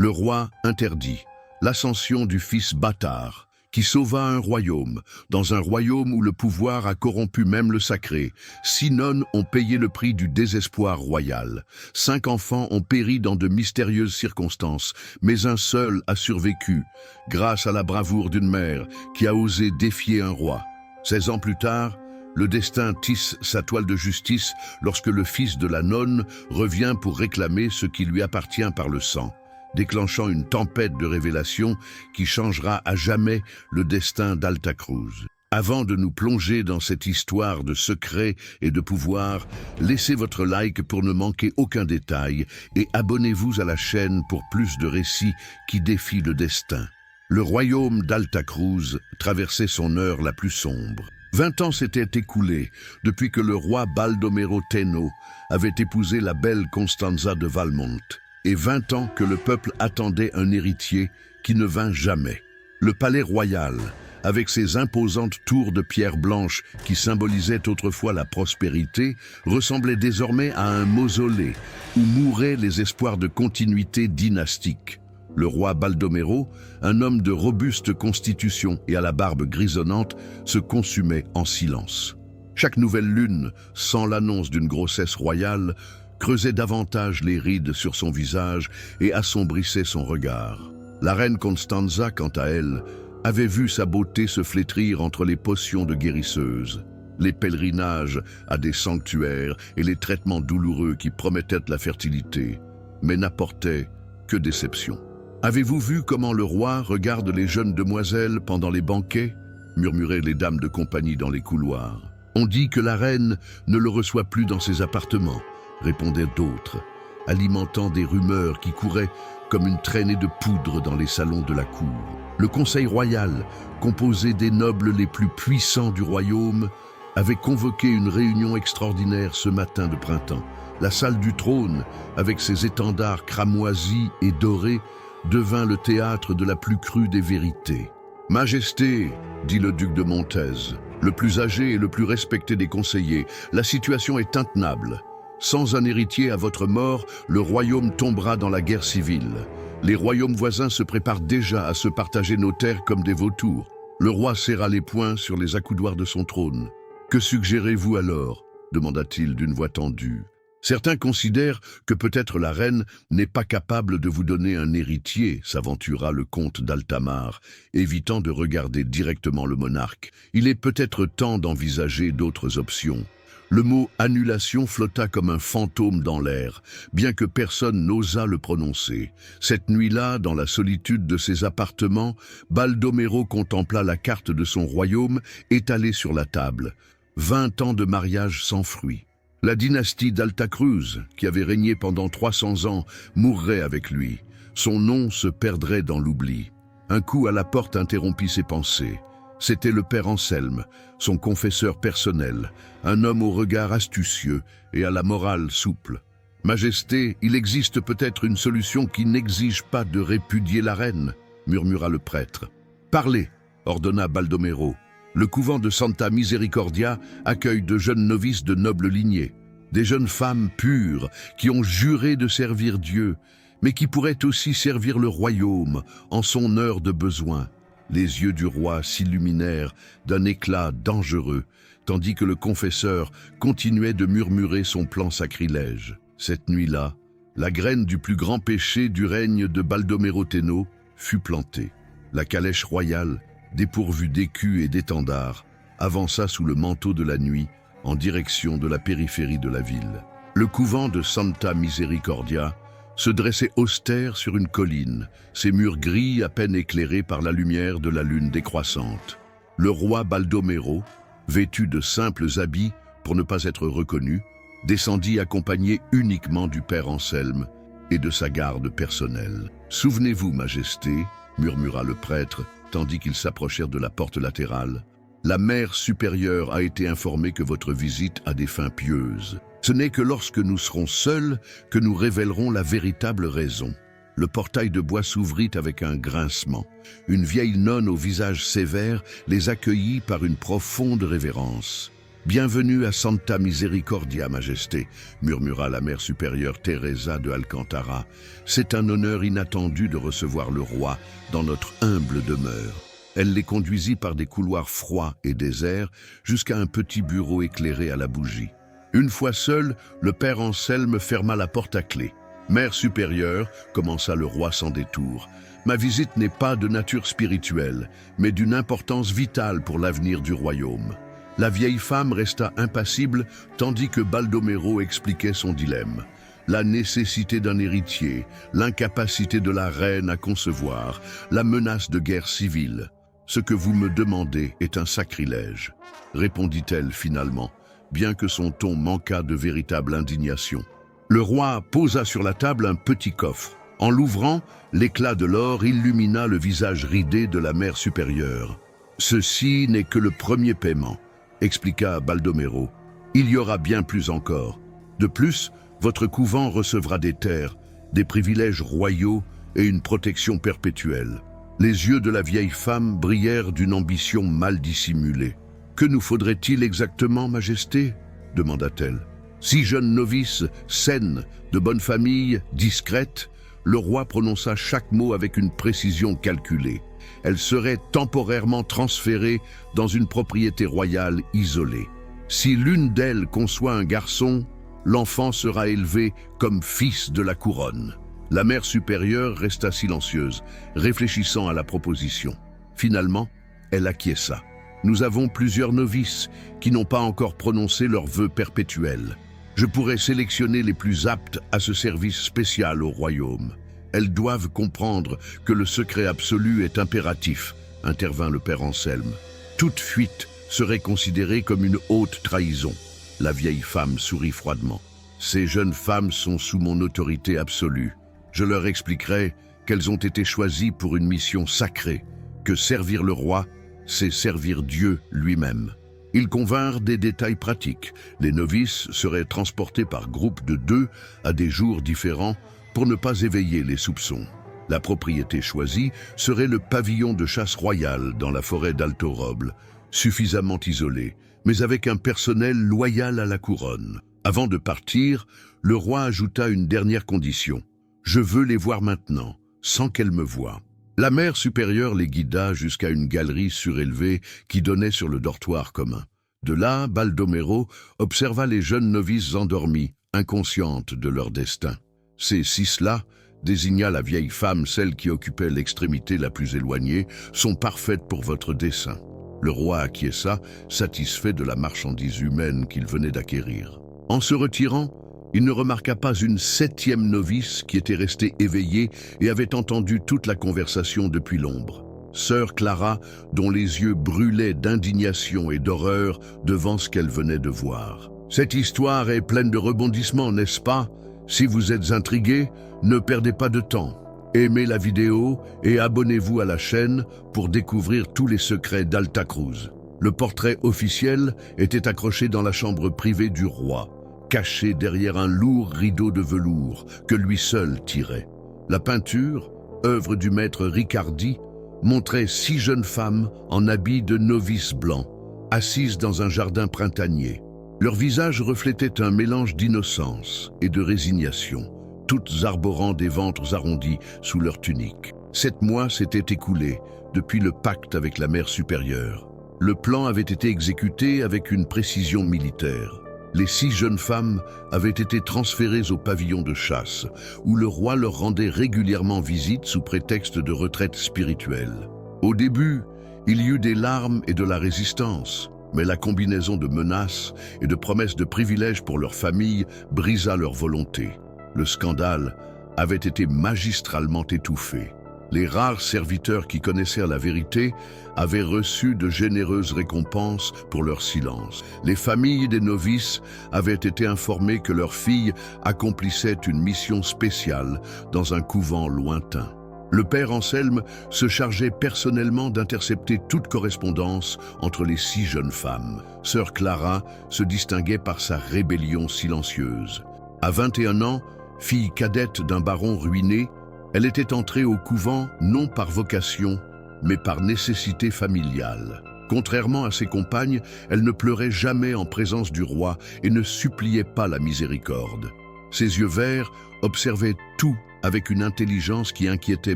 Le roi interdit l'ascension du fils bâtard, qui sauva un royaume, dans un royaume où le pouvoir a corrompu même le sacré. 6 nonnes ont payé le prix du désespoir royal. 5 enfants ont péri dans de mystérieuses circonstances, mais un seul a survécu, grâce à la bravoure d'une mère qui a osé défier un roi. 16 ans plus tard, le destin tisse sa toile de justice lorsque le fils de la nonne revient pour réclamer ce qui lui appartient par le sang, déclenchant une tempête de révélations qui changera à jamais le destin d'Alta Cruz. Avant de nous plonger dans cette histoire de secrets et de pouvoir, laissez votre like pour ne manquer aucun détail et abonnez-vous à la chaîne pour plus de récits qui défient le destin. Le royaume d'Alta Cruz traversait son heure la plus sombre. 20 ans s'étaient écoulés depuis que le roi Baldomero Teno avait épousé la belle Constanza de Valmont, et 20 ans que le peuple attendait un héritier qui ne vint jamais. Le palais royal, avec ses imposantes tours de pierre blanche qui symbolisaient autrefois la prospérité, ressemblait désormais à un mausolée où mouraient les espoirs de continuité dynastique. Le roi Baldomero, un homme de robuste constitution et à la barbe grisonnante, se consumait en silence. Chaque nouvelle lune, sans l'annonce d'une grossesse royale, creusait davantage les rides sur son visage et assombrissait son regard. La reine Constanza, quant à elle, avait vu sa beauté se flétrir entre les potions de guérisseuse, les pèlerinages à des sanctuaires et les traitements douloureux qui promettaient la fertilité, mais n'apportaient que déception. « Avez-vous vu comment le roi regarde les jeunes demoiselles pendant les banquets ?» murmuraient les dames de compagnie dans les couloirs. « On dit que la reine ne le reçoit plus dans ses appartements », répondaient d'autres, alimentant des rumeurs qui couraient comme une traînée de poudre dans les salons de la cour. Le conseil royal, composé des nobles les plus puissants du royaume, avait convoqué une réunion extraordinaire ce matin de printemps. La salle du trône, avec ses étendards cramoisis et dorés, devint le théâtre de la plus crue des vérités. « Majesté, dit le duc de Montez, le plus âgé et le plus respecté des conseillers, la situation est intenable. Sans un héritier à votre mort, le royaume tombera dans la guerre civile. Les royaumes voisins se préparent déjà à se partager nos terres comme des vautours. » Le roi serra les poings sur les accoudoirs de son trône. « Que suggérez-vous alors ?» demanda-t-il d'une voix tendue. Certains considèrent que peut-être la reine n'est pas capable de vous donner un héritier, s'aventura le comte d'Altamar, évitant de regarder directement le monarque. Il est peut-être temps d'envisager d'autres options. Le mot « annulation » flotta comme un fantôme dans l'air, bien que personne n'osât le prononcer. Cette nuit-là, dans la solitude de ses appartements, Baldomero contempla la carte de son royaume étalée sur la table. 20 ans de mariage sans fruit. La dynastie d'Alta Cruz, qui avait régné pendant 300 ans, mourrait avec lui. Son nom se perdrait dans l'oubli. Un coup à la porte interrompit ses pensées. C'était le père Anselme, son confesseur personnel, un homme au regard astucieux et à la morale souple. « Majesté, il existe peut-être une solution qui n'exige pas de répudier la reine, » murmura le prêtre. « Parlez, » ordonna Baldomero. Le couvent de Santa Misericordia accueille de jeunes novices de noble lignée, des jeunes femmes pures qui ont juré de servir Dieu, mais qui pourraient aussi servir le royaume en son heure de besoin. Les yeux du roi s'illuminèrent d'un éclat dangereux, tandis que le confesseur continuait de murmurer son plan sacrilège. Cette nuit-là, la graine du plus grand péché du règne de Baldomero Teno fut plantée. La calèche royale, dépourvu d'écus et d'étendards, avança sous le manteau de la nuit en direction de la périphérie de la ville. Le couvent de Santa Misericordia se dressait austère sur une colline, ses murs gris à peine éclairés par la lumière de la lune décroissante. Le roi Baldomero, vêtu de simples habits pour ne pas être reconnu, descendit accompagné uniquement du père Anselme et de sa garde personnelle. « Souvenez-vous, Majesté, » murmura le prêtre, tandis qu'ils s'approchèrent de la porte latérale. « La mère supérieure a été informée que votre visite a des fins pieuses. Ce n'est que lorsque nous serons seuls que nous révélerons la véritable raison. » Le portail de bois s'ouvrit avec un grincement. Une vieille nonne au visage sévère les accueillit par une profonde révérence. Bienvenue à Santa Misericordia, Majesté, murmura la mère supérieure Teresa de Alcantara. C'est un honneur inattendu de recevoir le roi dans notre humble demeure. Elle les conduisit par des couloirs froids et déserts jusqu'à un petit bureau éclairé à la bougie. Une fois seul, le père Anselme ferma la porte à clé. Mère supérieure, commença le roi sans détour, ma visite n'est pas de nature spirituelle, mais d'une importance vitale pour l'avenir du royaume. La vieille femme resta impassible tandis que Baldomero expliquait son dilemme. La nécessité d'un héritier, l'incapacité de la reine à concevoir, la menace de guerre civile. Ce que vous me demandez est un sacrilège, répondit-elle finalement, bien que son ton manquât de véritable indignation. Le roi posa sur la table un petit coffre. En l'ouvrant, l'éclat de l'or illumina le visage ridé de la mère supérieure. « Ceci n'est que le premier paiement », expliqua Baldomero. « Il y aura bien plus encore. De plus, votre couvent recevra des terres, des privilèges royaux et une protection perpétuelle. » Les yeux de la vieille femme brillèrent d'une ambition mal dissimulée. « Que nous faudrait-il exactement, Majesté ?» demanda-t-elle. 6 jeunes novices, saines, de bonne famille, discrètes. Le roi prononça chaque mot avec une précision calculée. Elles seraient temporairement transférées dans une propriété royale isolée. Si l'une d'elles conçoit un garçon, l'enfant sera élevé comme fils de la couronne. La mère supérieure resta silencieuse, réfléchissant à la proposition. Finalement, elle acquiesça. Nous avons plusieurs novices qui n'ont pas encore prononcé leur vœu perpétuel. Je pourrais sélectionner les plus aptes à ce service spécial au royaume. Elles doivent comprendre que le secret absolu est impératif, intervint le père Anselme. Toute fuite serait considérée comme une haute trahison. La vieille femme sourit froidement. Ces jeunes femmes sont sous mon autorité absolue. Je leur expliquerai qu'elles ont été choisies pour une mission sacrée, que servir le roi, c'est servir Dieu lui-même. Ils convinrent des détails pratiques. Les novices seraient transportés par groupe de 2 à des jours différents pour ne pas éveiller les soupçons. La propriété choisie serait le pavillon de chasse royale dans la forêt d'Alto Roble, suffisamment isolé, mais avec un personnel loyal à la couronne. Avant de partir, le roi ajouta une dernière condition. « Je veux les voir maintenant, sans qu'elles me voient. » La mère supérieure les guida jusqu'à une galerie surélevée qui donnait sur le dortoir commun. De là, Baldomero observa les jeunes novices endormies, inconscientes de leur destin. Ces 6-là, désigna la vieille femme, celle qui occupait l'extrémité la plus éloignée, sont parfaites pour votre dessein. Le roi acquiesça, satisfait de la marchandise humaine qu'il venait d'acquérir. En se retirant, il ne remarqua pas une 7e novice qui était restée éveillée et avait entendu toute la conversation depuis l'ombre. Sœur Clara, dont les yeux brûlaient d'indignation et d'horreur devant ce qu'elle venait de voir. « Cette histoire est pleine de rebondissements, n'est-ce pas? Si vous êtes intrigués, ne perdez pas de temps. Aimez la vidéo et abonnez-vous à la chaîne pour découvrir tous les secrets d'Alta Cruz. » Le portrait officiel était accroché dans la chambre privée du roi, caché derrière un lourd rideau de velours que lui seul tirait. La peinture, œuvre du maître Riccardi, montrait 6 jeunes femmes en habits de novices blancs, assises dans un jardin printanier. Leurs visages reflétaient un mélange d'innocence et de résignation, toutes arborant des ventres arrondis sous leur tunique. 7 mois s'étaient écoulés depuis le pacte avec la mère supérieure. Le plan avait été exécuté avec une précision militaire. Les 6 jeunes femmes avaient été transférées au pavillon de chasse, où le roi leur rendait régulièrement visite sous prétexte de retraite spirituelle. Au début, il y eut des larmes et de la résistance, mais la combinaison de menaces et de promesses de privilèges pour leur famille brisa leur volonté. Le scandale avait été magistralement étouffé. Les rares serviteurs qui connaissaient la vérité avaient reçu de généreuses récompenses pour leur silence. Les familles des novices avaient été informées que leurs filles accomplissaient une mission spéciale dans un couvent lointain. Le père Anselme se chargeait personnellement d'intercepter toute correspondance entre les 6 jeunes femmes. Sœur Clara se distinguait par sa rébellion silencieuse. À 21 ans, fille cadette d'un baron ruiné, elle était entrée au couvent non par vocation, mais par nécessité familiale. Contrairement à ses compagnes, elle ne pleurait jamais en présence du roi et ne suppliait pas la miséricorde. Ses yeux verts observaient tout avec une intelligence qui inquiétait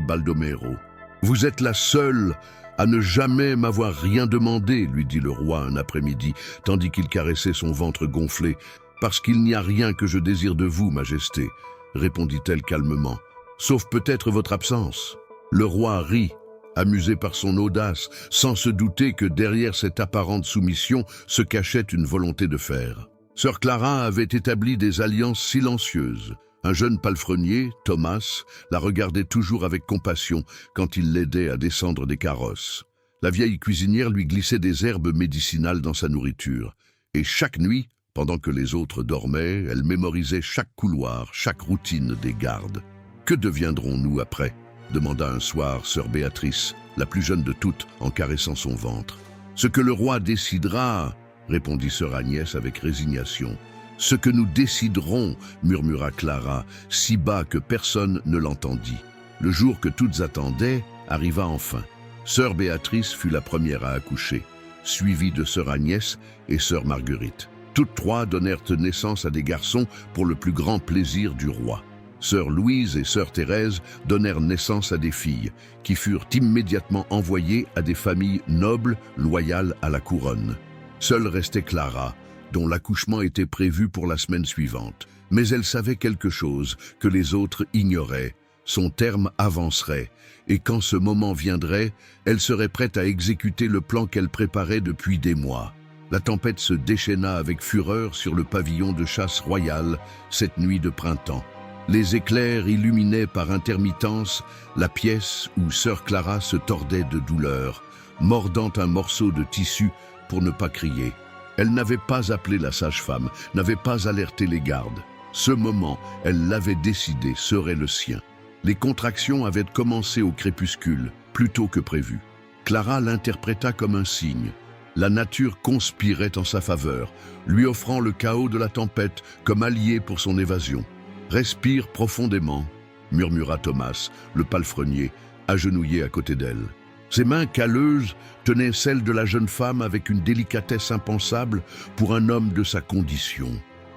Baldomero. « Vous êtes la seule à ne jamais m'avoir rien demandé, lui dit le roi un après-midi, tandis qu'il caressait son ventre gonflé. « Parce qu'il n'y a rien que je désire de vous, Majesté, répondit-elle calmement, sauf peut-être votre absence. » Le roi rit, amusé par son audace, sans se douter que derrière cette apparente soumission se cachait une volonté de fer. Sœur Clara avait établi des alliances silencieuses. Un jeune palefrenier, Thomas, la regardait toujours avec compassion quand il l'aidait à descendre des carrosses. La vieille cuisinière lui glissait des herbes médicinales dans sa nourriture. Et chaque nuit, pendant que les autres dormaient, elle mémorisait chaque couloir, chaque routine des gardes. « Que deviendrons-nous après ?» demanda un soir sœur Béatrice, la plus jeune de toutes, en caressant son ventre. « Ce que le roi décidera, » répondit sœur Agnès avec résignation. « Ce que nous déciderons, » murmura Clara, si bas que personne ne l'entendit. Le jour que toutes attendaient arriva enfin. Sœur Béatrice fut la première à accoucher, suivie de sœur Agnès et sœur Marguerite. Toutes trois donnèrent naissance à des garçons pour le plus grand plaisir du roi. Sœur Louise et sœur Thérèse donnèrent naissance à des filles, qui furent immédiatement envoyées à des familles nobles, loyales à la couronne. Seule restait Clara, dont l'accouchement était prévu pour la semaine suivante. Mais elle savait quelque chose que les autres ignoraient. Son terme avancerait, et quand ce moment viendrait, elle serait prête à exécuter le plan qu'elle préparait depuis des mois. La tempête se déchaîna avec fureur sur le pavillon de chasse royale cette nuit de printemps. Les éclairs illuminaient par intermittence la pièce où sœur Clara se tordait de douleur, mordant un morceau de tissu pour ne pas crier. Elle n'avait pas appelé la sage-femme, n'avait pas alerté les gardes. Ce moment, elle l'avait décidé, serait le sien. Les contractions avaient commencé au crépuscule, plus tôt que prévu. Clara l'interpréta comme un signe. La nature conspirait en sa faveur, lui offrant le chaos de la tempête comme allié pour son évasion. « Respire profondément », murmura Thomas, le palefrenier, agenouillé à côté d'elle. Ses mains calleuses tenaient celles de la jeune femme avec une délicatesse impensable pour un homme de sa condition.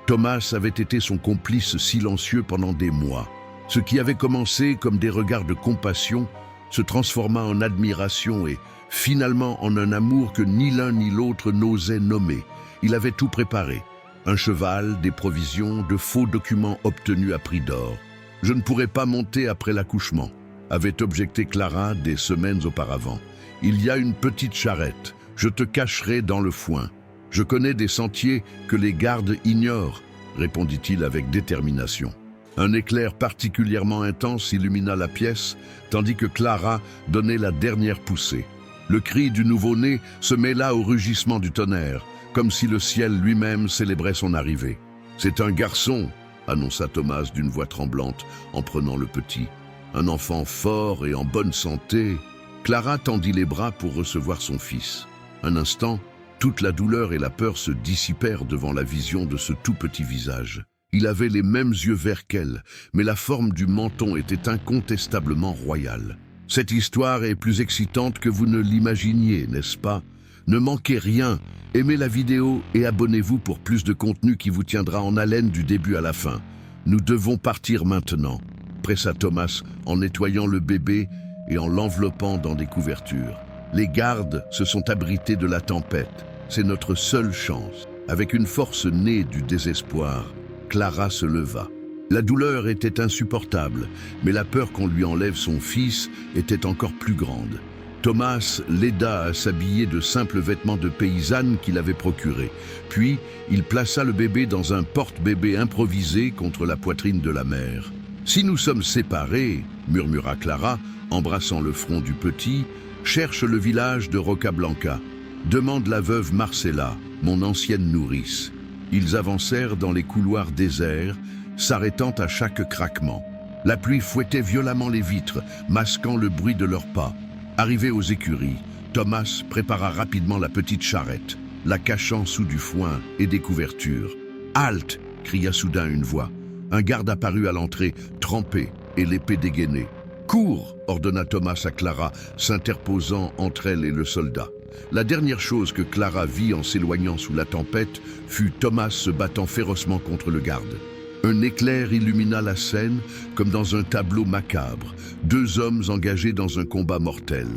Thomas avait été son complice silencieux pendant des mois. Ce qui avait commencé comme des regards de compassion se transforma en admiration et finalement en un amour que ni l'un ni l'autre n'osait nommer. Il avait tout préparé. Un cheval, des provisions, de faux documents obtenus à prix d'or. « Je ne pourrai pas monter après l'accouchement », avait objecté Clara des semaines auparavant. « Il y a une petite charrette, je te cacherai dans le foin. Je connais des sentiers que les gardes ignorent, » répondit-il avec détermination. Un éclair particulièrement intense illumina la pièce, tandis que Clara donnait la dernière poussée. Le cri du nouveau-né se mêla au rugissement du tonnerre, comme si le ciel lui-même célébrait son arrivée. « C'est un garçon !» annonça Thomas d'une voix tremblante en prenant le petit. « Un enfant fort et en bonne santé. » Clara tendit les bras pour recevoir son fils. Un instant, toute la douleur et la peur se dissipèrent devant la vision de ce tout petit visage. Il avait les mêmes yeux verts qu'elle, mais la forme du menton était incontestablement royale. Cette histoire est plus excitante que vous ne l'imaginiez, n'est-ce pas? Ne manquez rien, aimez la vidéo et abonnez-vous pour plus de contenu qui vous tiendra en haleine du début à la fin. Nous devons partir maintenant, pressa Thomas en nettoyant le bébé et en l'enveloppant dans des couvertures. Les gardes se sont abrités de la tempête. C'est notre seule chance. Avec une force née du désespoir, Clara se leva. La douleur était insupportable, mais la peur qu'on lui enlève son fils était encore plus grande. Thomas l'aida à s'habiller de simples vêtements de paysanne qu'il avait procurés. Puis, il plaça le bébé dans un porte-bébé improvisé contre la poitrine de la mère. « Si nous sommes séparés, » murmura Clara, embrassant le front du petit, « cherche le village de Rocablanca. Demande la veuve Marcella, mon ancienne nourrice. » Ils avancèrent dans les couloirs déserts, s'arrêtant à chaque craquement. La pluie fouettait violemment les vitres, masquant le bruit de leurs pas. Arrivé aux écuries, Thomas prépara rapidement la petite charrette, la cachant sous du foin et des couvertures. « Halte !» cria soudain une voix. Un garde apparut à l'entrée, trempé et l'épée dégainée. « Cours !» ordonna Thomas à Clara, s'interposant entre elle et le soldat. La dernière chose que Clara vit en s'éloignant sous la tempête fut Thomas se battant férocement contre le garde. Un éclair illumina la scène comme dans un tableau macabre, deux hommes engagés dans un combat mortel,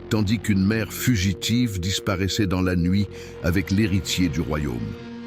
tandis qu'une mère fugitive disparaissait dans la nuit avec l'héritier du royaume.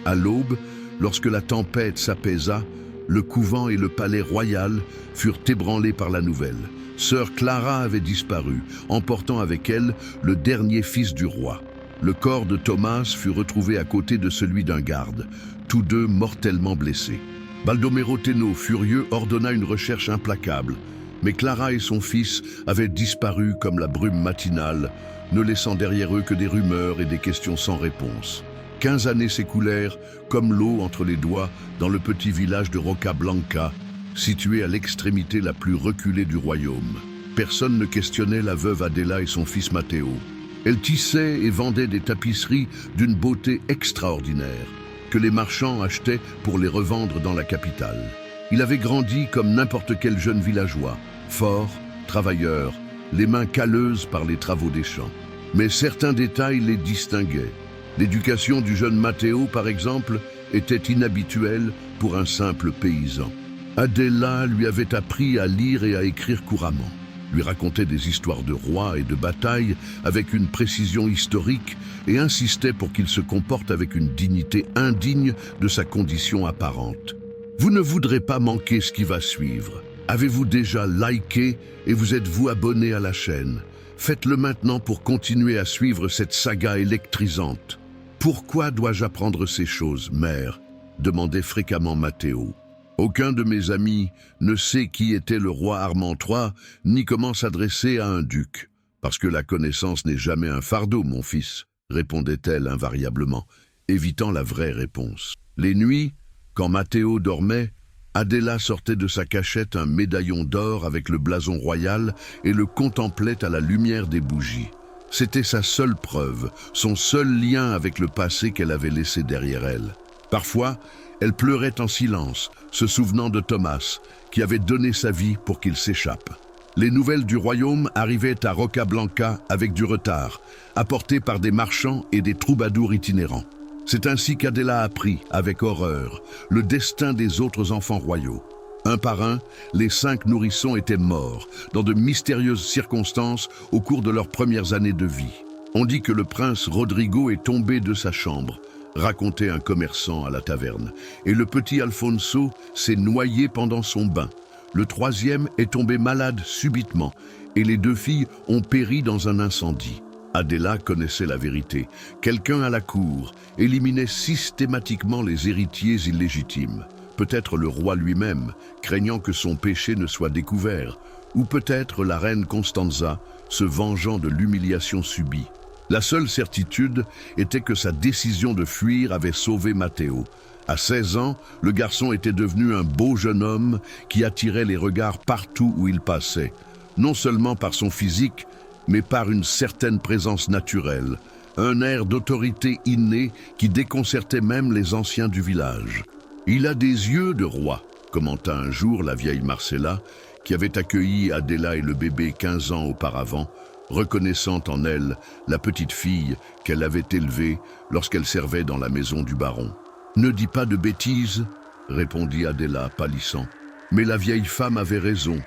À l'aube, lorsque la tempête s'apaisa, le couvent et le palais royal furent ébranlés par la nouvelle. Sœur Clara avait disparu, emportant avec elle le dernier fils du roi. Le corps de Thomas fut retrouvé à côté de celui d'un garde, tous deux mortellement blessés. Baldomero Tenno, furieux, ordonna une recherche implacable, mais Clara et son fils avaient disparu comme la brume matinale, ne laissant derrière eux que des rumeurs et des questions sans réponse. 15 années s'écoulèrent, comme l'eau entre les doigts, dans le petit village de Roccablanca, situé à l'extrémité la plus reculée du royaume. Personne ne questionnait la veuve Adela et son fils Matteo. Elle tissait et vendait des tapisseries d'une beauté extraordinaire, que les marchands achetaient pour les revendre dans la capitale. Il avait grandi comme n'importe quel jeune villageois, fort, travailleur, les mains calleuses par les travaux des champs. Mais certains détails les distinguaient. L'éducation du jeune Matteo, par exemple, était inhabituelle pour un simple paysan. Adela lui avait appris à lire et à écrire couramment, lui racontait des histoires de rois et de batailles avec une précision historique et insistait pour qu'il se comporte avec une dignité indigne de sa condition apparente. Vous ne voudrez pas manquer ce qui va suivre. Avez-vous déjà liké et vous êtes-vous abonné à la chaîne? Faites-le maintenant pour continuer à suivre cette saga électrisante. Pourquoi dois-je apprendre ces choses, mère? Demandait fréquemment Matteo. Aucun de mes amis ne sait qui était le roi Armand III, ni comment s'adresser à un duc. Parce que la connaissance n'est jamais un fardeau, mon fils, répondait-elle invariablement, évitant la vraie réponse. Les nuits, quand Matteo dormait, Adela sortait de sa cachette un médaillon d'or avec le blason royal et le contemplait à la lumière des bougies. C'était sa seule preuve, son seul lien avec le passé qu'elle avait laissé derrière elle. Parfois, elle pleurait en silence, se souvenant de Thomas, qui avait donné sa vie pour qu'il s'échappe. Les nouvelles du royaume arrivaient à Roccablanca avec du retard, apportées par des marchands et des troubadours itinérants. C'est ainsi qu'Adela apprit, avec horreur, le destin des autres enfants royaux. Un par un, les 5 nourrissons étaient morts, dans de mystérieuses circonstances au cours de leurs premières années de vie. On dit que le prince Rodrigo est tombé de sa chambre, racontait un commerçant à la taverne, et le petit Alfonso s'est noyé pendant son bain. Le 3e est tombé malade subitement, et les 2 filles ont péri dans un incendie. Adela connaissait la vérité. Quelqu'un à la cour éliminait systématiquement les héritiers illégitimes. Peut-être le roi lui-même, craignant que son péché ne soit découvert, ou peut-être la reine Constanza, se vengeant de l'humiliation subie. La seule certitude était que sa décision de fuir avait sauvé Matteo. À 16 ans, le garçon était devenu un beau jeune homme qui attirait les regards partout où il passait, non seulement par son physique, mais par une certaine présence naturelle, un air d'autorité inné qui déconcertait même les anciens du village. « Il a des yeux de roi », commenta un jour la vieille Marcella, qui avait accueilli Adela et le bébé 15 ans auparavant, reconnaissant en elle la petite fille qu'elle avait élevée lorsqu'elle servait dans la maison du baron. « Ne dis pas de bêtises, » répondit Adela, pâlissant. Mais la vieille femme avait raison.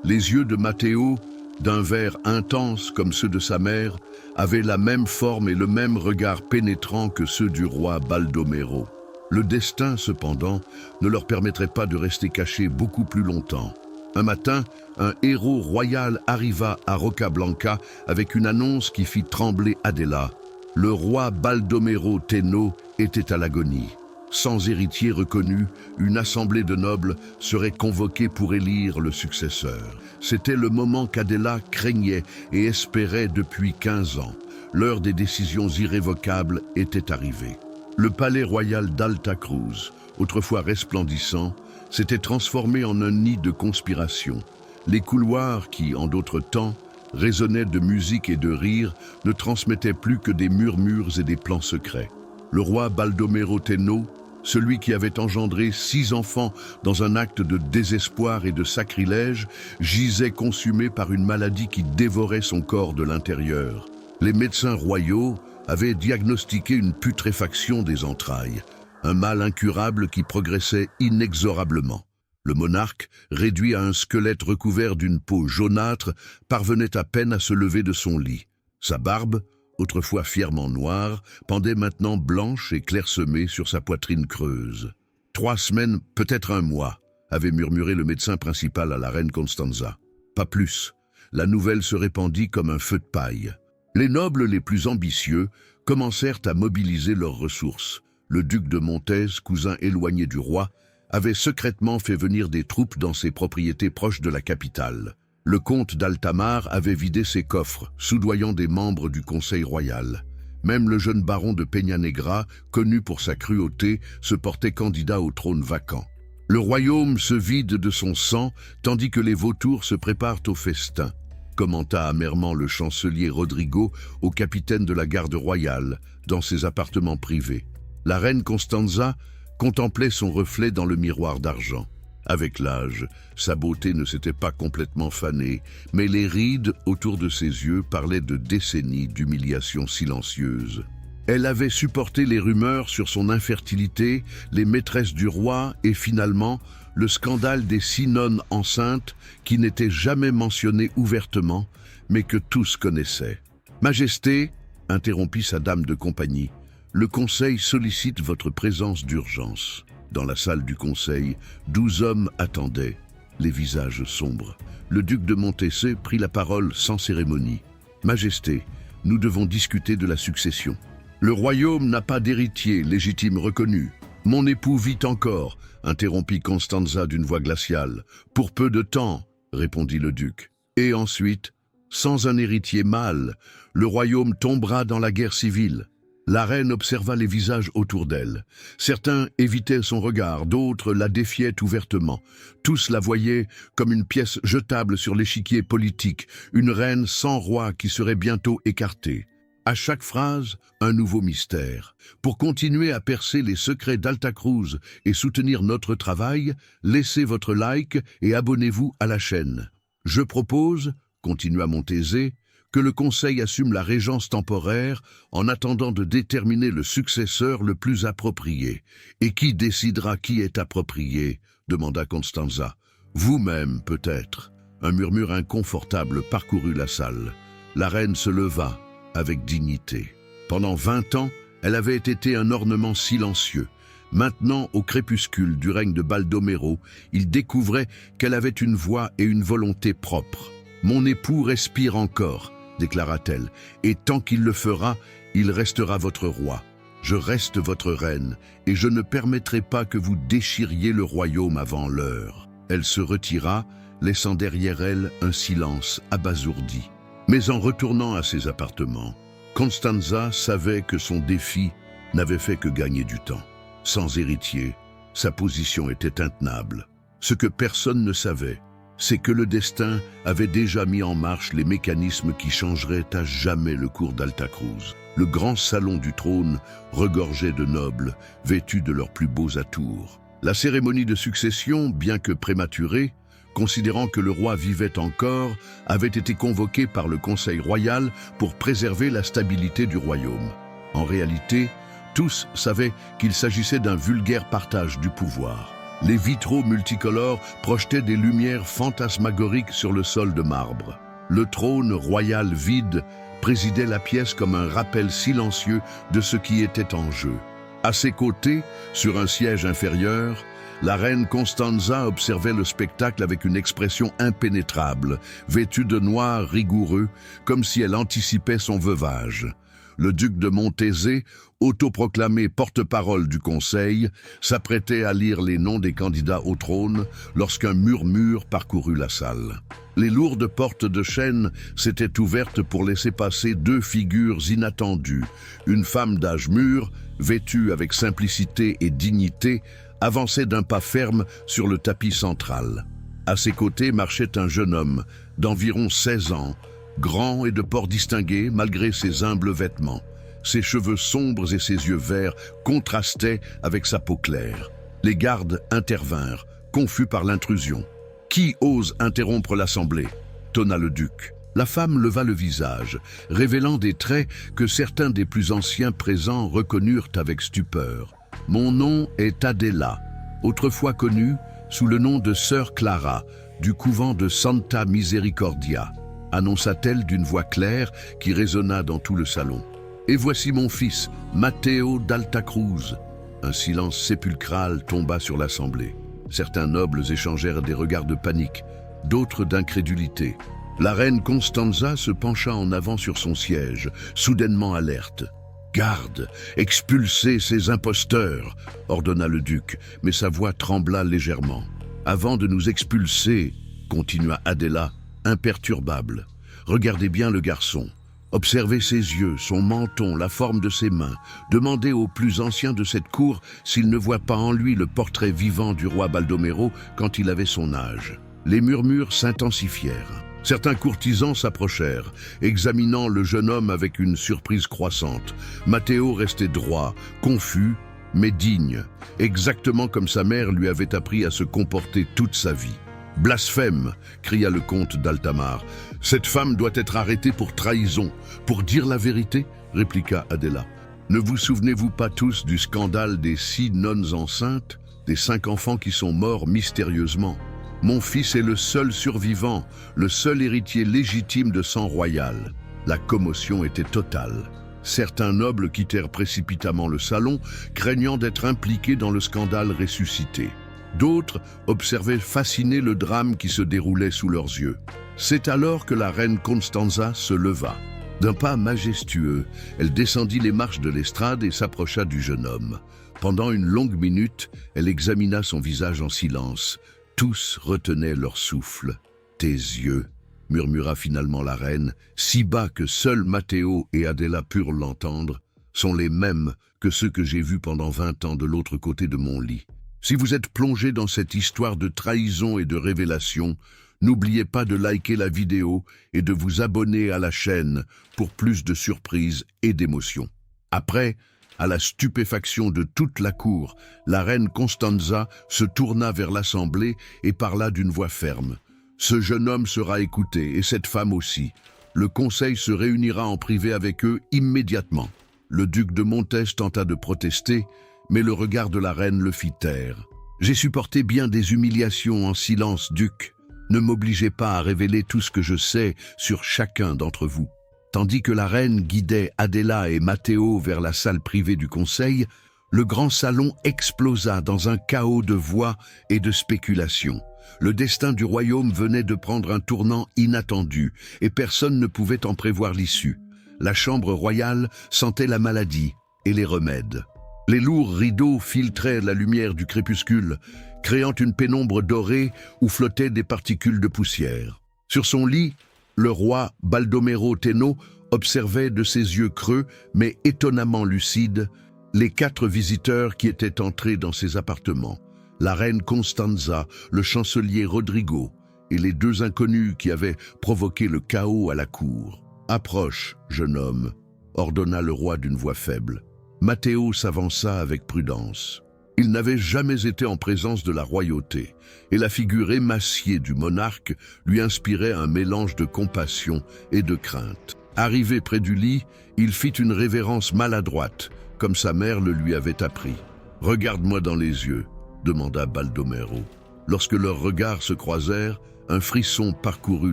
Les yeux de Matteo, d'un vert intense comme ceux de sa mère, avaient la même forme et le même regard pénétrant que ceux du roi Baldomero. Le destin, cependant, ne leur permettrait pas de rester cachés beaucoup plus longtemps. Un matin, un héros royal arriva à Roccablanca avec une annonce qui fit trembler Adela. Le roi Baldomero Tenno était à l'agonie. Sans héritier reconnu, une assemblée de nobles serait convoquée pour élire le successeur. C'était le moment qu'Adela craignait et espérait depuis 15 ans. L'heure des décisions irrévocables était arrivée. Le palais royal d'Alta Cruz, autrefois resplendissant, s'était transformé en un nid de conspiration. Les couloirs qui, en d'autres temps, résonnaient de musique et de rire, ne transmettaient plus que des murmures et des plans secrets. Le roi Baldomero Tenno, celui qui avait engendré 6 enfants dans un acte de désespoir et de sacrilège, gisait consumé par une maladie qui dévorait son corps de l'intérieur. Les médecins royaux, avait diagnostiqué une putréfaction des entrailles, un mal incurable qui progressait inexorablement. Le monarque, réduit à un squelette recouvert d'une peau jaunâtre, parvenait à peine à se lever de son lit. Sa barbe, autrefois fièrement noire, pendait maintenant blanche et clairsemée sur sa poitrine creuse. 3 semaines, peut-être un mois, avait murmuré le médecin principal à la reine Constanza. Pas plus. La nouvelle se répandit comme un feu de paille. Les nobles les plus ambitieux commencèrent à mobiliser leurs ressources. Le duc de Montez, cousin éloigné du roi, avait secrètement fait venir des troupes dans ses propriétés proches de la capitale. Le comte d'Altamar avait vidé ses coffres, soudoyant des membres du conseil royal. Même le jeune baron de Peña Negra, connu pour sa cruauté, se portait candidat au trône vacant. Le royaume se vide de son sang, tandis que les vautours se préparent au festin, commenta amèrement le chancelier Rodrigo au capitaine de la garde royale, dans ses appartements privés. La reine Constanza contemplait son reflet dans le miroir d'argent. Avec l'âge, sa beauté ne s'était pas complètement fanée, mais les rides autour de ses yeux parlaient de décennies d'humiliation silencieuse. Elle avait supporté les rumeurs sur son infertilité, les maîtresses du roi et finalement le scandale des 6 nonnes enceintes qui n'étaient jamais mentionnées ouvertement, mais que tous connaissaient. « Majesté, » interrompit sa dame de compagnie, « le conseil sollicite votre présence d'urgence. » Dans la salle du conseil, 12 hommes attendaient, les visages sombres. Le duc de Montessé prit la parole sans cérémonie. « Majesté, nous devons discuter de la succession. Le royaume n'a pas d'héritier légitime reconnu. Mon époux vit encore, » interrompit Constanza d'une voix glaciale. « Pour peu de temps, » répondit le duc. « Et ensuite, sans un héritier mâle, le royaume tombera dans la guerre civile. » La reine observa les visages autour d'elle. Certains évitaient son regard, d'autres la défiaient ouvertement. Tous la voyaient comme une pièce jetable sur l'échiquier politique, une reine sans roi qui serait bientôt écartée. À chaque phrase, un nouveau mystère. Pour continuer à percer les secrets d'Alta Cruz et soutenir notre travail, laissez votre like et abonnez-vous à la chaîne. Je propose, continua Montezé, que le Conseil assume la régence temporaire en attendant de déterminer le successeur le plus approprié. « Et qui décidera qui est approprié ?» demanda Constanza. « Vous-même, peut-être. » Un murmure inconfortable parcourut la salle. La reine se leva, avec dignité. Pendant 20 ans, elle avait été un ornement silencieux. Maintenant, au crépuscule du règne de Baldomero, il découvrait qu'elle avait une voix et une volonté propres. « Mon époux respire encore », déclara-t-elle, « et tant qu'il le fera, il restera votre roi. Je reste votre reine, et je ne permettrai pas que vous déchiriez le royaume avant l'heure. » Elle se retira, laissant derrière elle un silence abasourdi. Mais en retournant à ses appartements, Constanza savait que son défi n'avait fait que gagner du temps. Sans héritier, sa position était intenable. Ce que personne ne savait, c'est que le destin avait déjà mis en marche les mécanismes qui changeraient à jamais le cours d'Alta Cruz. Le grand salon du trône regorgeait de nobles, vêtus de leurs plus beaux atours. La cérémonie de succession, bien que prématurée, considérant que le roi vivait encore, avait été convoquée par le Conseil royal pour préserver la stabilité du royaume. En réalité, tous savaient qu'il s'agissait d'un vulgaire partage du pouvoir. Les vitraux multicolores projetaient des lumières fantasmagoriques sur le sol de marbre. Le trône royal vide présidait la pièce comme un rappel silencieux de ce qui était en jeu. À ses côtés, sur un siège inférieur, la reine Constanza observait le spectacle avec une expression impénétrable, vêtue de noir rigoureux, comme si elle anticipait son veuvage. Le duc de Montezé, autoproclamé porte-parole du Conseil, s'apprêtait à lire les noms des candidats au trône lorsqu'un murmure parcourut la salle. Les lourdes portes de chêne s'étaient ouvertes pour laisser passer 2 figures inattendues. Une femme d'âge mûr, vêtue avec simplicité et dignité, avançait d'un pas ferme sur le tapis central. À ses côtés marchait un jeune homme d'environ 16 ans, grand et de port distingué malgré ses humbles vêtements. Ses cheveux sombres et ses yeux verts contrastaient avec sa peau claire. Les gardes intervinrent, confus par l'intrusion. « Qui ose interrompre l'assemblée ?» tonna le duc. La femme leva le visage, révélant des traits que certains des plus anciens présents reconnurent avec stupeur. « Mon nom est Adela, autrefois connue sous le nom de Sœur Clara, du couvent de Santa Misericordia, annonça-t-elle d'une voix claire qui résonna dans tout le salon. Et voici mon fils, Matteo d'Alta Cruz. Un silence sépulcral tomba sur l'assemblée. Certains nobles échangèrent des regards de panique, d'autres d'incrédulité. La reine Constanza se pencha en avant sur son siège, soudainement alerte. « Garde, expulsez ces imposteurs !» ordonna le duc, mais sa voix trembla légèrement. « Avant de nous expulser, » continua Adela, imperturbable. « Regardez bien le garçon. Observez ses yeux, son menton, la forme de ses mains. Demandez aux plus anciens de cette cour s'ils ne voient pas en lui le portrait vivant du roi Baldomero quand il avait son âge. » Les murmures s'intensifièrent. Certains courtisans s'approchèrent, examinant le jeune homme avec une surprise croissante. Matteo restait droit, confus, mais digne, exactement comme sa mère lui avait appris à se comporter toute sa vie. « Blasphème !» cria le comte d'Altamar. « Cette femme doit être arrêtée pour trahison. Pour dire la vérité ?» répliqua Adela. « Ne vous souvenez-vous pas tous du scandale des 6 nonnes enceintes, des 5 enfants qui sont morts mystérieusement ? Mon fils est le seul survivant, le seul héritier légitime de sang royal. » La commotion était totale. Certains nobles quittèrent précipitamment le salon, craignant d'être impliqués dans le scandale ressuscité. D'autres observaient fascinés le drame qui se déroulait sous leurs yeux. C'est alors que la reine Constanza se leva. D'un pas majestueux, elle descendit les marches de l'estrade et s'approcha du jeune homme. Pendant une longue minute, elle examina son visage en silence. Tous retenaient leur souffle. « Tes yeux » murmura finalement la reine, si bas que seuls Matteo et Adela purent l'entendre, sont les mêmes que ceux que j'ai vus pendant 20 ans de l'autre côté de mon lit. Si vous êtes plongé dans cette histoire de trahison et de révélation, n'oubliez pas de liker la vidéo et de vous abonner à la chaîne pour plus de surprises et d'émotions. Après, à la stupéfaction de toute la cour, la reine Constanza se tourna vers l'assemblée et parla d'une voix ferme. « Ce jeune homme sera écouté, et cette femme aussi. Le conseil se réunira en privé avec eux immédiatement. » Le duc de Montes tenta de protester, mais le regard de la reine le fit taire. « J'ai supporté bien des humiliations en silence, duc. Ne m'obligez pas à révéler tout ce que je sais sur chacun d'entre vous. » Tandis que la reine guidait Adela et Matteo vers la salle privée du conseil, le grand salon explosa dans un chaos de voix et de spéculations. Le destin du royaume venait de prendre un tournant inattendu et personne ne pouvait en prévoir l'issue. La chambre royale sentait la maladie et les remèdes. Les lourds rideaux filtraient la lumière du crépuscule, créant une pénombre dorée où flottaient des particules de poussière. Sur son lit, le roi Baldomero Tenno observait de ses yeux creux, mais étonnamment lucides, les 4 visiteurs qui étaient entrés dans ses appartements. La reine Constanza, le chancelier Rodrigo et les 2 inconnus qui avaient provoqué le chaos à la cour. « Approche, jeune homme », ordonna le roi d'une voix faible. Matteo s'avança avec prudence. Il n'avait jamais été en présence de la royauté, et la figure émaciée du monarque lui inspirait un mélange de compassion et de crainte. Arrivé près du lit, il fit une révérence maladroite, comme sa mère le lui avait appris. « Regarde-moi dans les yeux », demanda Baldomero. Lorsque leurs regards se croisèrent, un frisson parcourut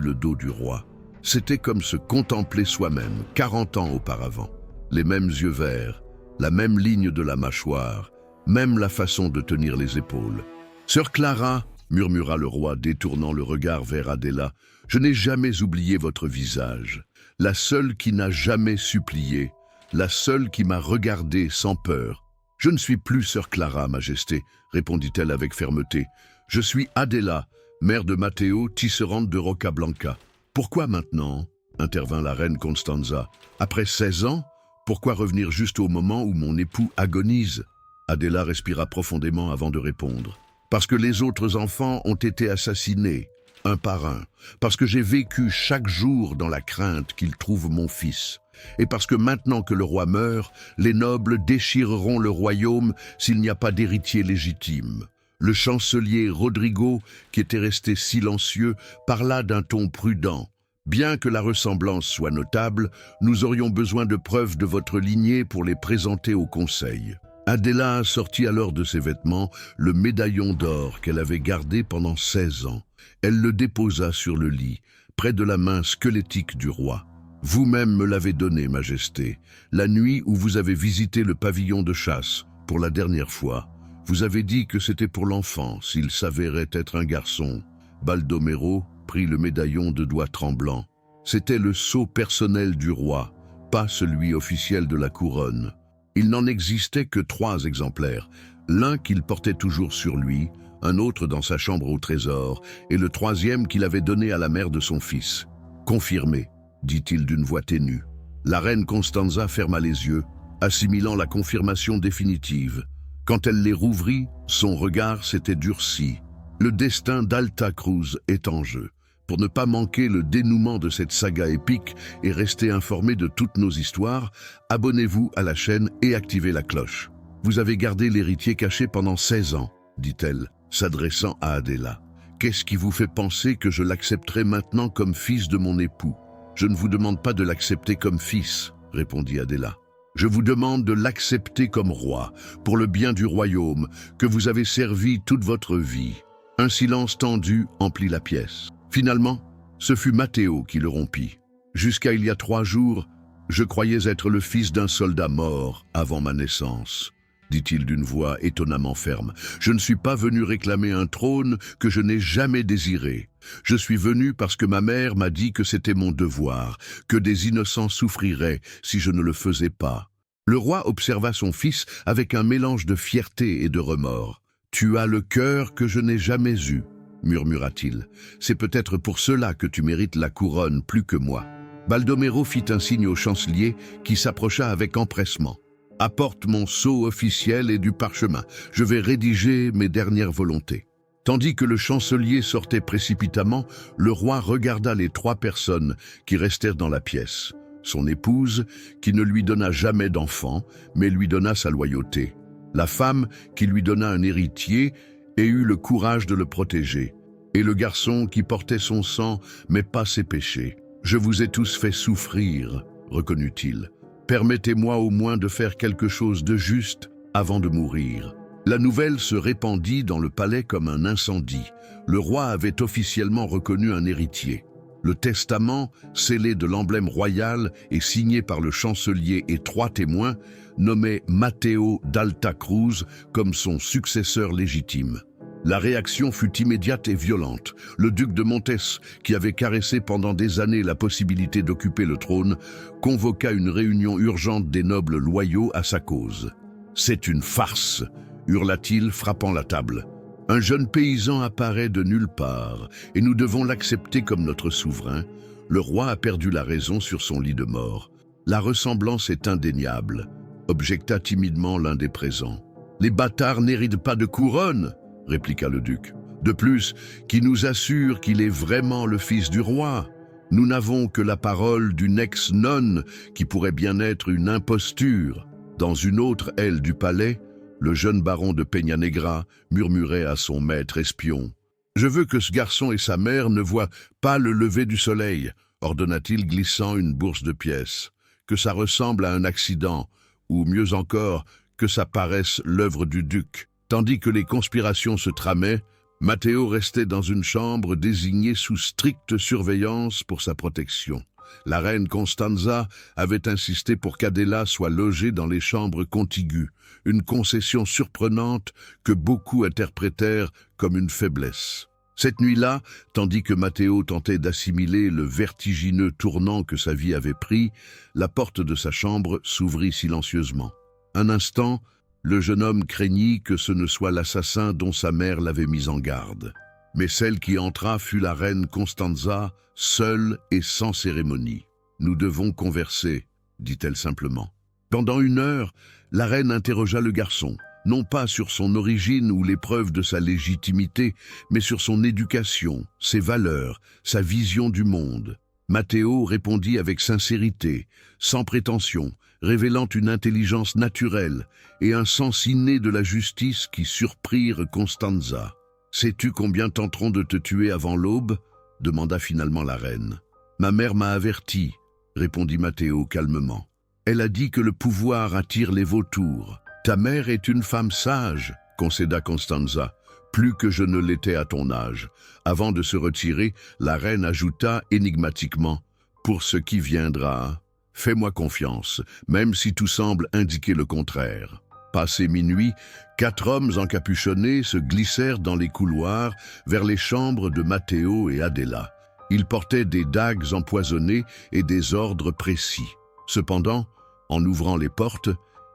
le dos du roi. C'était comme se contempler soi-même, 40 ans auparavant. Les mêmes yeux verts, la même ligne de la mâchoire, même la façon de tenir les épaules. « Sœur Clara », murmura le roi, détournant le regard vers Adela, « je n'ai jamais oublié votre visage. La seule qui n'a jamais supplié, la seule qui m'a regardé sans peur. »« Je ne suis plus sœur Clara, Majesté, » répondit-elle avec fermeté. « Je suis Adela, mère de Matteo, tisserande de Roccablanca. »« Pourquoi maintenant ?» intervint la reine Constanza. « Après 16 ans, pourquoi revenir juste au moment où mon époux agonise ?» Adela respira profondément avant de répondre. « Parce que les autres enfants ont été assassinés, un par un. Parce que j'ai vécu chaque jour dans la crainte qu'ils trouvent mon fils. Et parce que maintenant que le roi meurt, les nobles déchireront le royaume s'il n'y a pas d'héritier légitime. » Le chancelier Rodrigo, qui était resté silencieux, parla d'un ton prudent. Bien que la ressemblance soit notable, nous aurions besoin de preuves de votre lignée pour les présenter au conseil. Adela sortit alors de ses vêtements le médaillon d'or qu'elle avait gardé pendant 16 ans. Elle le déposa sur le lit, près de la main squelettique du roi. « Vous-même me l'avez donné, Majesté, la nuit où vous avez visité le pavillon de chasse, pour la dernière fois. Vous avez dit que c'était pour l'enfant, s'il s'avérait être un garçon. » Baldomero prit le médaillon de doigts tremblants. C'était le sceau personnel du roi, pas celui officiel de la couronne. Il n'en existait que 3 exemplaires, l'un qu'il portait toujours sur lui, un autre dans sa chambre au trésor, et le 3e qu'il avait donné à la mère de son fils. « Confirmé », dit-il d'une voix ténue. La reine Constanza ferma les yeux, assimilant la confirmation définitive. Quand elle les rouvrit, son regard s'était durci. Le destin d'Alta Cruz est en jeu. Pour ne pas manquer le dénouement de cette saga épique et rester informé de toutes nos histoires, abonnez-vous à la chaîne et activez la cloche. Vous avez gardé l'héritier caché pendant 16 ans, dit-elle, s'adressant à Adela. Qu'est-ce qui vous fait penser que je l'accepterai maintenant comme fils de mon époux? Je ne vous demande pas de l'accepter comme fils, répondit Adela. Je vous demande de l'accepter comme roi, pour le bien du royaume, que vous avez servi toute votre vie. Un silence tendu emplit la pièce. Finalement, ce fut Matteo qui le rompit. Jusqu'à il y a 3 jours, je croyais être le fils d'un soldat mort avant ma naissance, dit-il d'une voix étonnamment ferme. Je ne suis pas venu réclamer un trône que je n'ai jamais désiré. Je suis venu parce que ma mère m'a dit que c'était mon devoir, que des innocents souffriraient si je ne le faisais pas. Le roi observa son fils avec un mélange de fierté et de remords. « Tu as le cœur que je n'ai jamais eu, » murmura-t-il. « C'est peut-être pour cela que tu mérites la couronne plus que moi. » Baldomero fit un signe au chancelier qui s'approcha avec empressement. « Apporte mon sceau officiel et du parchemin. Je vais rédiger mes dernières volontés. » Tandis que le chancelier sortait précipitamment, le roi regarda les 3 personnes qui restèrent dans la pièce. Son épouse, qui ne lui donna jamais d'enfant, mais lui donna sa loyauté. La femme, qui lui donna un héritier et eut le courage de le protéger. Et le garçon qui portait son sang, mais pas ses péchés. « Je vous ai tous fait souffrir, » reconnut-il. « Permettez-moi au moins de faire quelque chose de juste avant de mourir. » La nouvelle se répandit dans le palais comme un incendie. Le roi avait officiellement reconnu un héritier. Le testament, scellé de l'emblème royal et signé par le chancelier et 3 témoins, nommait Matteo d'Alta Cruz comme son successeur légitime. La réaction fut immédiate et violente. Le duc de Montes, qui avait caressé pendant des années la possibilité d'occuper le trône, convoqua une réunion urgente des nobles loyaux à sa cause. « C'est une farce !» hurla-t-il, frappant la table. « Un jeune paysan apparaît de nulle part, et nous devons l'accepter comme notre souverain. Le roi a perdu la raison sur son lit de mort. La ressemblance est indéniable, » objecta timidement l'un des présents. « Les bâtards n'héritent pas de couronne !» répliqua le duc. « De plus, qui nous assure qu'il est vraiment le fils du roi? Nous n'avons que la parole d'une ex-nonne qui pourrait bien être une imposture. » Dans une autre aile du palais, le jeune baron de Peña Negra murmurait à son maître espion. « Je veux que ce garçon et sa mère ne voient pas le lever du soleil, » ordonna-t-il glissant une bourse de pièces. « Que ça ressemble à un accident, ou mieux encore, que ça paraisse l'œuvre du duc. » Tandis que les conspirations se tramaient, Matteo restait dans une chambre désignée sous stricte surveillance pour sa protection. La reine Constanza avait insisté pour qu'Adela soit logée dans les chambres contiguës, une concession surprenante que beaucoup interprétèrent comme une faiblesse. Cette nuit-là, tandis que Matteo tentait d'assimiler le vertigineux tournant que sa vie avait pris, la porte de sa chambre s'ouvrit silencieusement. Un instant, le jeune homme craignit que ce ne soit l'assassin dont sa mère l'avait mis en garde. Mais celle qui entra fut la reine Constanza, seule et sans cérémonie. « Nous devons converser, » dit-elle simplement. Pendant 1 heure, la reine interrogea le garçon, non pas sur son origine ou les preuves de sa légitimité, mais sur son éducation, ses valeurs, sa vision du monde. Matteo répondit avec sincérité, sans prétention, révélant une intelligence naturelle et un sens inné de la justice qui surprirent Constanza. « Sais-tu combien tenteront de te tuer avant l'aube ?» demanda finalement la reine. Ma mère m'a averti, répondit Matteo calmement. Elle a dit que le pouvoir attire les vautours. Ta mère est une femme sage, concéda Constanza, plus que je ne l'étais à ton âge. Avant de se retirer, la reine ajouta énigmatiquement, pour ce qui viendra, fais-moi confiance, même si tout semble indiquer le contraire. Passé minuit, 4 hommes encapuchonnés se glissèrent dans les couloirs vers les chambres de Matteo et Adela. Ils portaient des dagues empoisonnées et des ordres précis. Cependant, en ouvrant les portes,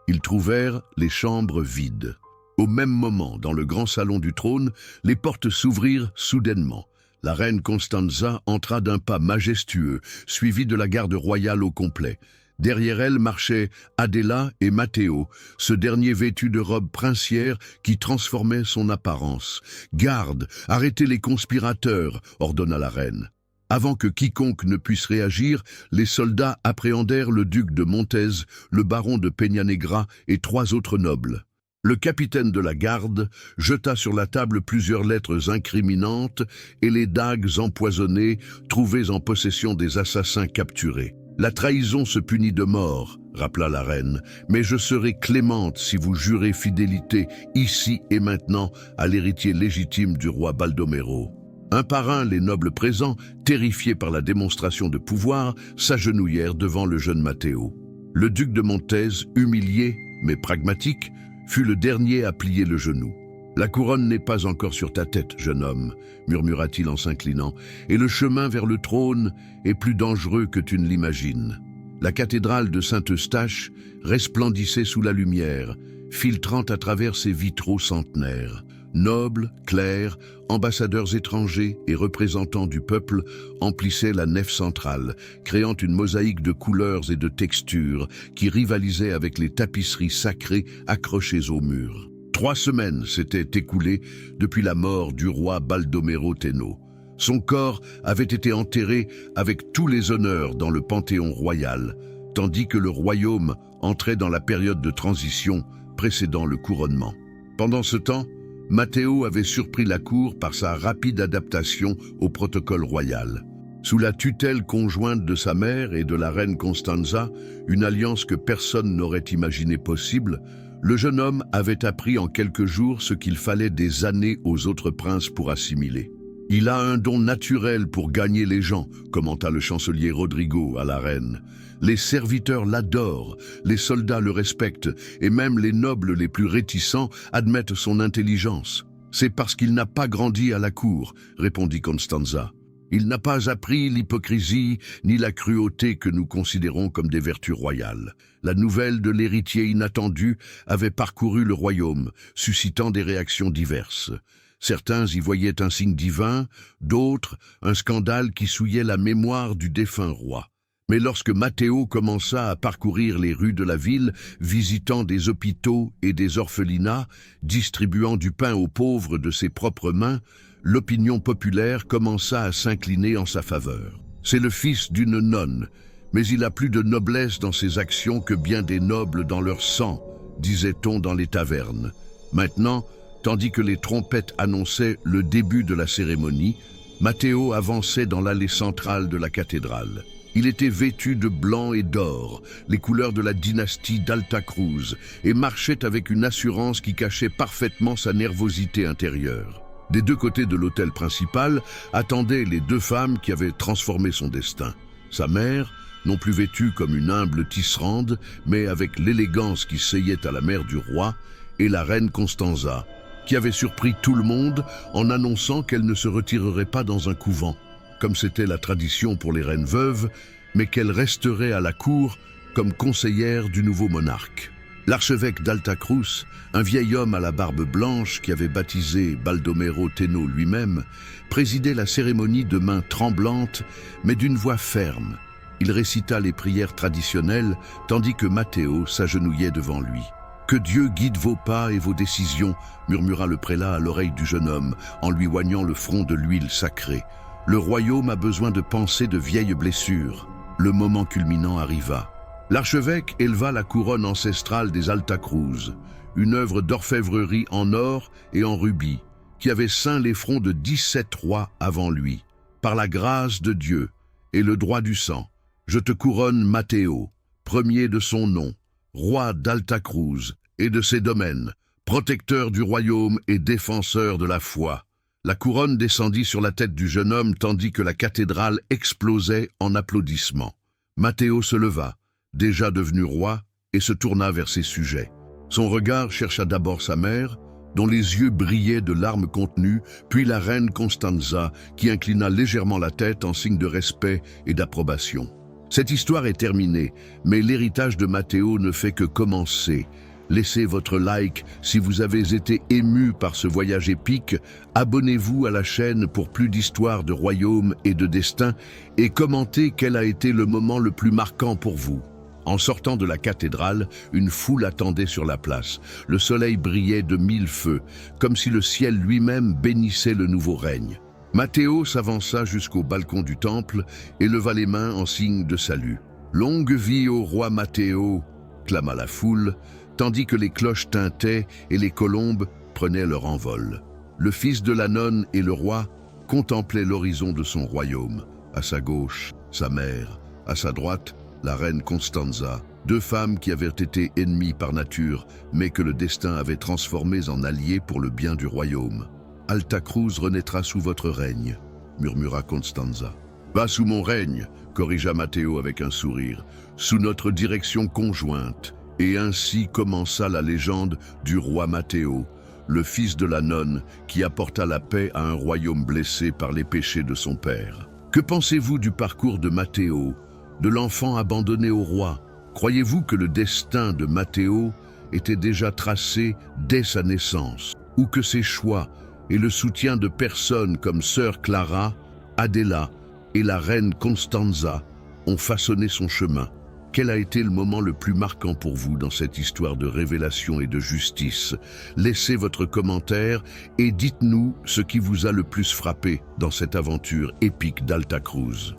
ils trouvèrent les chambres vides. Au même moment, dans le grand salon du trône, les portes s'ouvrirent soudainement. La reine Constanza entra d'un pas majestueux, suivie de la garde royale au complet. Derrière elle marchaient Adela et Matteo, ce dernier vêtu de robe princière qui transformait son apparence. « Garde, arrêtez les conspirateurs !» ordonna la reine. Avant que quiconque ne puisse réagir, les soldats appréhendèrent le duc de Montez, le baron de Peñanegra et 3 autres nobles. Le capitaine de la garde jeta sur la table plusieurs lettres incriminantes et les dagues empoisonnées trouvées en possession des assassins capturés. « La trahison se punit de mort, » rappela la reine, « mais je serai clémente si vous jurez fidélité ici et maintenant à l'héritier légitime du roi Baldomero. » Un par un, les nobles présents, terrifiés par la démonstration de pouvoir, s'agenouillèrent devant le jeune Matteo. Le duc de Montez, humilié mais pragmatique, fut le dernier à plier le genou. « La couronne n'est pas encore sur ta tête, jeune homme, » murmura-t-il en s'inclinant, « et le chemin vers le trône est plus dangereux que tu ne l'imagines. » La cathédrale de Saint-Eustache resplendissait sous la lumière, filtrant à travers ses vitraux centenaires. Nobles, clercs, ambassadeurs étrangers et représentants du peuple emplissaient la nef centrale, créant une mosaïque de couleurs et de textures qui rivalisait avec les tapisseries sacrées accrochées aux murs. 3 semaines s'étaient écoulées depuis la mort du roi Baldomero Tenno. Son corps avait été enterré avec tous les honneurs dans le Panthéon royal, tandis que le royaume entrait dans la période de transition précédant le couronnement. Pendant ce temps, Matteo avait surpris la cour par sa rapide adaptation au protocole royal. Sous la tutelle conjointe de sa mère et de la reine Constanza, une alliance que personne n'aurait imaginée possible, le jeune homme avait appris en quelques jours ce qu'il fallait des années aux autres princes pour assimiler. « Il a un don naturel pour gagner les gens », commenta le chancelier Rodrigo à la reine. « Les serviteurs l'adorent, les soldats le respectent, et même les nobles les plus réticents admettent son intelligence. C'est parce qu'il n'a pas grandi à la cour, » répondit Constanza. « Il n'a pas appris l'hypocrisie ni la cruauté que nous considérons comme des vertus royales. » La nouvelle de l'héritier inattendu avait parcouru le royaume, suscitant des réactions diverses. Certains y voyaient un signe divin, d'autres un scandale qui souillait la mémoire du défunt roi. Mais lorsque Matteo commença à parcourir les rues de la ville, visitant des hôpitaux et des orphelinats, distribuant du pain aux pauvres de ses propres mains, l'opinion populaire commença à s'incliner en sa faveur. C'est le fils d'une nonne, mais il a plus de noblesse dans ses actions que bien des nobles dans leur sang, disait-on dans les tavernes. Maintenant, tandis que les trompettes annonçaient le début de la cérémonie, Matteo avançait dans l'allée centrale de la cathédrale. Il était vêtu de blanc et d'or, les couleurs de la dynastie d'Alta Cruz, et marchait avec une assurance qui cachait parfaitement sa nervosité intérieure. Des 2 côtés de l'autel principal attendaient les 2 femmes qui avaient transformé son destin. Sa mère, non plus vêtue comme une humble tisserande, mais avec l'élégance qui seyait à la mère du roi, et la reine Constanza, qui avait surpris tout le monde en annonçant qu'elle ne se retirerait pas dans un couvent, comme c'était la tradition pour les reines veuves, mais qu'elle resterait à la cour comme conseillère du nouveau monarque. L'archevêque d'Alta Cruz, un vieil homme à la barbe blanche qui avait baptisé Baldomero Tenno lui-même, présidait la cérémonie de main tremblante, mais d'une voix ferme. Il récita les prières traditionnelles, tandis que Matteo s'agenouillait devant lui. « Que Dieu guide vos pas et vos décisions », murmura le prélat à l'oreille du jeune homme, en lui oignant le front de l'huile sacrée. « Le royaume a besoin de panser de vieilles blessures. » Le moment culminant arriva. L'archevêque éleva la couronne ancestrale des Alta Cruz, une œuvre d'orfèvrerie en or et en rubis, qui avait ceint les fronts de 17 rois avant lui. Par la grâce de Dieu, et le droit du sang. Je te couronne Matteo, premier de son nom, roi d'Alta Cruz et de ses domaines, protecteur du royaume et défenseur de la foi. La couronne descendit sur la tête du jeune homme tandis que la cathédrale explosait en applaudissements. Matteo se leva, déjà devenu roi, et se tourna vers ses sujets. Son regard chercha d'abord sa mère, dont les yeux brillaient de larmes contenues, puis la reine Constanza, qui inclina légèrement la tête en signe de respect et d'approbation. Cette histoire est terminée, mais l'héritage de Matteo ne fait que commencer. Laissez votre like si vous avez été ému par ce voyage épique, abonnez-vous à la chaîne pour plus d'histoires de royaumes et de destin, et commentez quel a été le moment le plus marquant pour vous. En sortant de la cathédrale, une foule attendait sur la place. Le soleil brillait de 1000 feux, comme si le ciel lui-même bénissait le nouveau règne. Matteo s'avança jusqu'au balcon du temple et leva les mains en signe de salut. « Longue vie au roi Matteo !» clama la foule, tandis que les cloches tintaient et les colombes prenaient leur envol. Le fils de la nonne et le roi contemplaient l'horizon de son royaume. À sa gauche, sa mère, à sa droite, la reine Constanza, deux femmes qui avaient été ennemies par nature, mais que le destin avait transformées en alliées pour le bien du royaume. « Alta Cruz renaîtra sous votre règne », murmura Constanza. « Pas sous mon règne », corrigea Matteo avec un sourire, « sous notre direction conjointe. » Et ainsi commença la légende du roi Matteo, le fils de la nonne qui apporta la paix à un royaume blessé par les péchés de son père. Que pensez-vous du parcours de Matteo, de l'enfant abandonné au roi? Croyez-vous que le destin de Matteo était déjà tracé dès sa naissance, ou que ses choix et le soutien de personnes comme sœur Clara, Adela et la reine Constanza ont façonné son chemin? Quel a été le moment le plus marquant pour vous dans cette histoire de révélation et de justice? Laissez votre commentaire et dites-nous ce qui vous a le plus frappé dans cette aventure épique d'Alta Cruz.